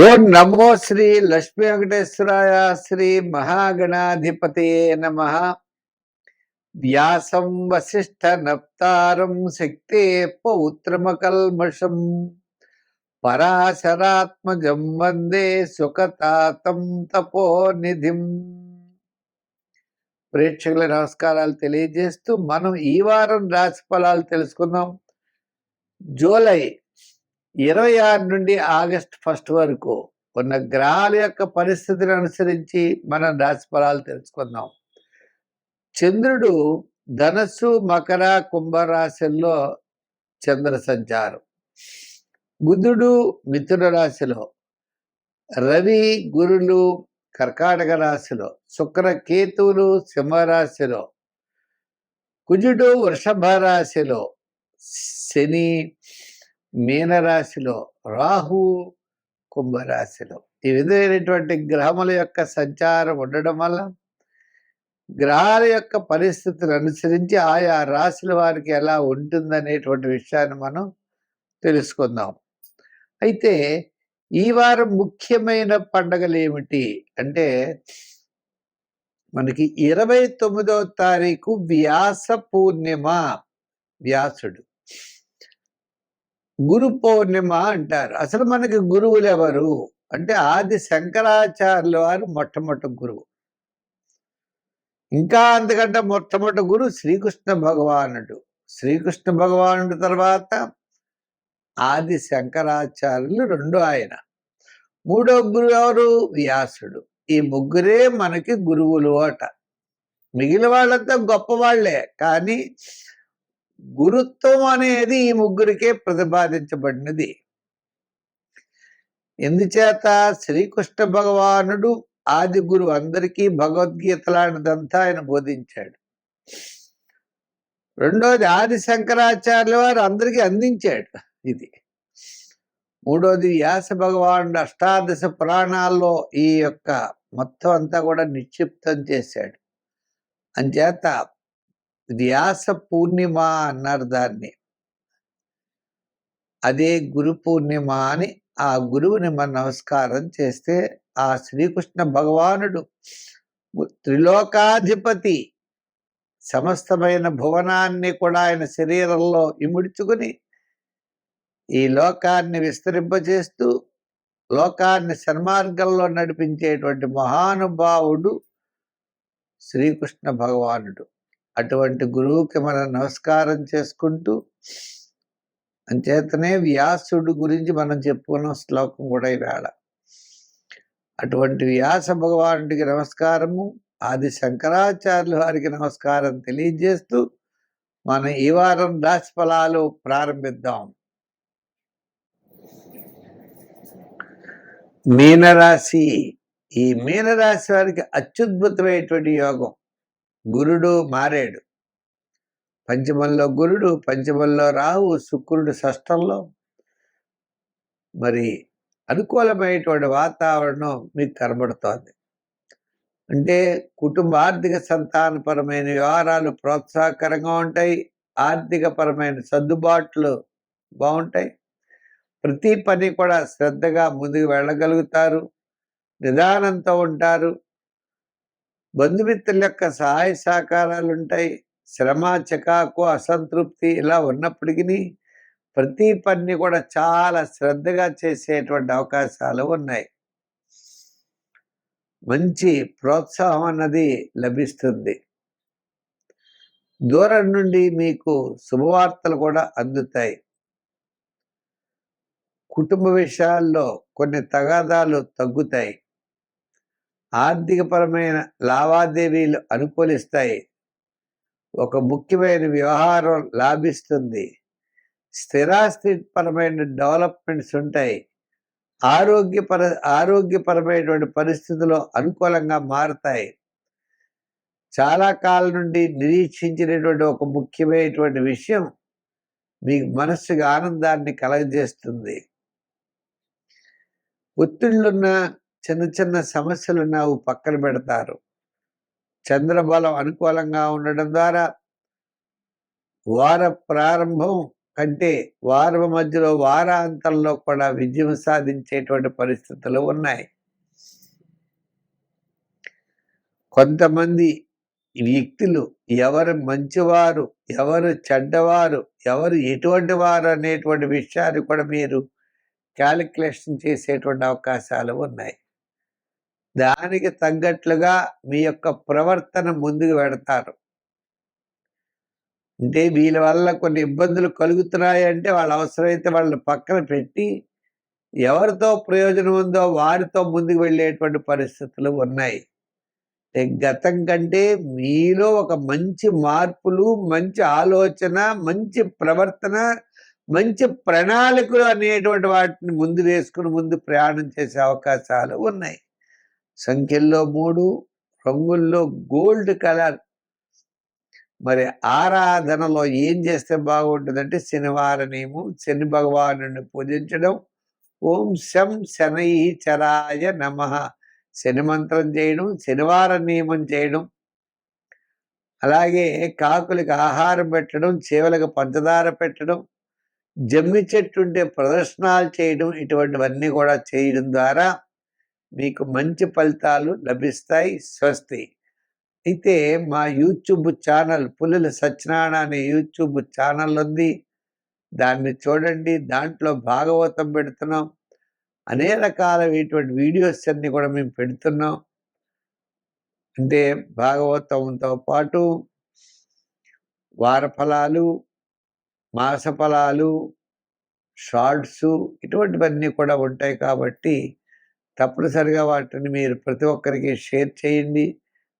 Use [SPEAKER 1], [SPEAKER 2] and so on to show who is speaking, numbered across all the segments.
[SPEAKER 1] ఓం నమో శ్రీ లక్ష్మీ వెంకటేశ్వరాయ శ్రీ మహాగణాధిపతయే నమః. వ్యాసం వసిష్ఠ నప్తారం శక్తే పౌత్రమకల్మషం పరాశరాత్మజం వందే సుఖతాతం తపోనిధిం. ప్రేక్షకుల నమస్కారాలు తెలియజేస్తూ మనం ఈ వారం రాశి ఫలాలు తెలుసుకుందాం. జూలై 26 నుండి ఆగస్టు 1 వరకు ఉన్న గ్రహాల యొక్క పరిస్థితిని అనుసరించి మనం రాశి ఫలాలు తెలుసుకుందాం. చంద్రుడు ధనస్సు, మకర, కుంభరాశుల్లో చంద్ర సంచారం. బుధుడు మిథున రాశిలో, రవి, గురులు కర్కాటక రాశిలో, శుక్ర, కేతువులు సింహరాశిలో, కుజుడు వృషభ రాశిలో, శని మీనరాశిలో, రాహు కుంభరాశిలో. ఈ విధమైనటువంటి గ్రహముల యొక్క సంచారం ఉండడం వల్ల గ్రహాల యొక్క పరిస్థితిని అనుసరించి ఆయా రాశుల వారికి ఎలా ఉంటుందనేటువంటి విషయాన్ని మనం తెలుసుకుందాం. అయితే ఈ వారం ముఖ్యమైన పండుగలు ఏమిటి అంటే, మనకి 29వ తారీఖు వ్యాస పూర్ణిమ. వ్యాసుడు గురు పౌర్ణిమ అంటారు. అసలు మనకి గురువులు ఎవరు అంటే, ఆది శంకరాచార్యుల వారు మొట్టమొదటి గురువు. ఇంకా అంతకంటే మొట్టమొదటి గురువు శ్రీకృష్ణ భగవానుడు. శ్రీకృష్ణ భగవానుడు తర్వాత ఆది శంకరాచార్యులు రెండో ఆయన. మూడో గురువు ఎవరు? వ్యాసుడు. ఈ ముగ్గురే మనకి గురువులు అట. మిగిలిన వాళ్ళంతా గొప్పవాళ్లే, కానీ గురుత్వం అనేది ఈ ముగ్గురికే ప్రతిపాదించబడినది. ఎందుచేత శ్రీకృష్ణ భగవానుడు ఆది గురువు, అందరికీ భగవద్గీత లాంటిదంతా ఆయన బోధించాడు. రెండోది ఆది శంకరాచార్యుల వారు అందరికీ అందించాడు ఇది. మూడోది వ్యాస భగవానుడు అష్టాదశ పురాణాల్లో ఈ యొక్క మొత్తం అంతా కూడా నిక్షిప్తం చేశాడు. అంచేత వ్యాస పూర్ణిమ అన్నారు దాన్ని. అదే గురు పూర్ణిమ అని ఆ గురువుని మనం నమస్కారం చేస్తే, ఆ శ్రీకృష్ణ భగవానుడు త్రిలోకాధిపతి, సమస్తమైన భువనాన్ని కూడా ఆయన శరీరంలో ఇముడ్చుకుని ఈ లోకాన్ని విస్తరింపజేస్తూ లోకాన్ని సన్మార్గంలో నడిపించేటువంటి మహానుభావుడు శ్రీకృష్ణ భగవానుడు. అటువంటి గురువుకి మనం నమస్కారం చేసుకుంటూ, అంచేతనే వ్యాసుడు గురించి మనం చెప్పుకున్న శ్లోకం కూడా ఈవేళ. అటువంటి వ్యాస భగవానుడికి నమస్కారము, ఆది శంకరాచార్యుల వారికి నమస్కారం తెలియజేస్తూ మనం ఈ వారం రాశి ఫలాలు ప్రారంభిద్దాం. మీనరాశి. ఈ మీనరాశి వారికి అత్యద్భుతమైనటువంటి యోగం. గురుడు మారాడు. పంచమంలో గురుడు, పంచమంలో రాహు, శుక్రుడు షష్టంలో. మరి అనుకూలమైనటువంటి వాతావరణం మీకు కనబడుతోంది. అంటే కుటుంబ ఆర్థిక సంతానపరమైన వ్యవహారాలు ప్రోత్సాహకరంగా ఉంటాయి. ఆర్థికపరమైన సర్దుబాట్లు బాగుంటాయి. ప్రతి పని కూడా శ్రద్ధగా ముందుకు వెళ్ళగలుగుతారు. నిదానంతో ఉంటారు. బంధుమిత్రుల యొక్క సహాయ సహకారాలు ఉంటాయి. శ్రమ, చికాకు, అసంతృప్తి ఇలా ఉన్నప్పటికీ ప్రతి పని కూడా చాలా శ్రద్ధగా చేసేటువంటి అవకాశాలు ఉన్నాయి. మంచి ప్రోత్సాహం అన్నది లభిస్తుంది. దూరం నుండి మీకు శుభవార్తలు కూడా అందుతాయి. కుటుంబ విషయాల్లో కొన్ని తగాదాలు తగ్గుతాయి. ఆర్థికపరమైన లావాదేవీలు అనుకూలిస్తాయి. ఒక ముఖ్యమైన వ్యవహారం లాభిస్తుంది. స్థిరాస్తిపరమైన డెవలప్మెంట్స్ ఉంటాయి. ఆరోగ్యపరమైనటువంటి పరిస్థితులు అనుకూలంగా మారుతాయి. చాలా కాలం నుండి నిరీక్షించినటువంటి ఒక ముఖ్యమైనటువంటి విషయం మీకు మనస్సుకు ఆనందాన్ని కలగజేస్తుంది. ఒత్తిళ్లున్న చిన్న చిన్న సమస్యలున్న పక్కన పెడతారు. చంద్రబలం అనుకూలంగా ఉండడం ద్వారా వార ప్రారంభం కంటే వారం మధ్యలో వారాంతంలో కూడా విజయం సాధించేటువంటి పరిస్థితులు ఉన్నాయి. కొంతమంది వ్యక్తులు ఎవరు మంచివారు, ఎవరు చెడ్డవారు, ఎవరు ఎటువంటి వారు అనేటువంటి విషయాన్ని కూడా మీరు క్యాలిక్యులేషన్ చేసేటువంటి అవకాశాలు ఉన్నాయి. దానికి తగ్గట్లుగా మీ యొక్క ప్రవర్తన ముందుకు పెడతారు. అంటే వీళ్ళ వల్ల కొన్ని ఇబ్బందులు కలుగుతున్నాయంటే వాళ్ళ అవసరమైతే వాళ్ళని పక్కన పెట్టి ఎవరితో ప్రయోజనం ఉందో వారితో ముందుకు వెళ్ళేటువంటి పరిస్థితులు ఉన్నాయి. గతం కంటే మీలో ఒక మంచి మార్పులు, మంచి ఆలోచన, మంచి ప్రవర్తన, మంచి ప్రణాళికలు అనేటువంటి వాటిని ముందు వేసుకుని ముందు ప్రయాణం చేసే అవకాశాలు ఉన్నాయి. సంఖ్యల్లో 3, రంగుల్లో గోల్డ్ కలర్. మరి ఆరాధనలో ఏం చేస్తే బాగుంటుందంటే శనివారనేమో శని భగవాను పూజించడం. ఓం శం శనైశ్చరాయ నమః శని మంత్రం చేయడం, శనివారం నియమం చేయడం, అలాగే కాకులకి ఆహారం పెట్టడం, చేవలకు పంచదార పెట్టడం, జమ్మి చెట్టు ఉంటే ప్రదర్శనాలు చేయడం, ఇటువంటివన్నీ కూడా చేయడం ద్వారా మీకు మంచి ఫలితాలు లభిస్తాయి. స్వస్తి. అయితే మా యూట్యూబ్ ఛానల్ పుల్లెల సత్యనారాయణ అనే యూట్యూబ్ ఛానల్ ఉంది. దాన్ని చూడండి. దాంట్లో భాగవతం పెడుతున్నాం. అనేక రకాలైనటువంటి వీడియోస్ అన్ని కూడా మేము పెడుతున్నాం. అంటే భాగవతంతో పాటు వార ఫలాలు, మాస ఫలాలు, షార్ట్స్ ఇటువంటివన్నీ కూడా ఉంటాయి. కాబట్టి తప్పనిసరిగా వాటిని మీరు ప్రతి ఒక్కరికి షేర్ చేయండి,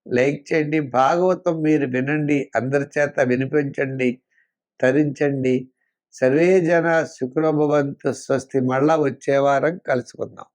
[SPEAKER 1] లైక్ చేయండి. భాగవతం మీరు వినండి, అందరి చేత వినిపించండి, తరించండి. సర్వే జన సుఖినో భవంతు. స్వస్తి. మళ్ళా వచ్చే వారం కలుసుకుందాం.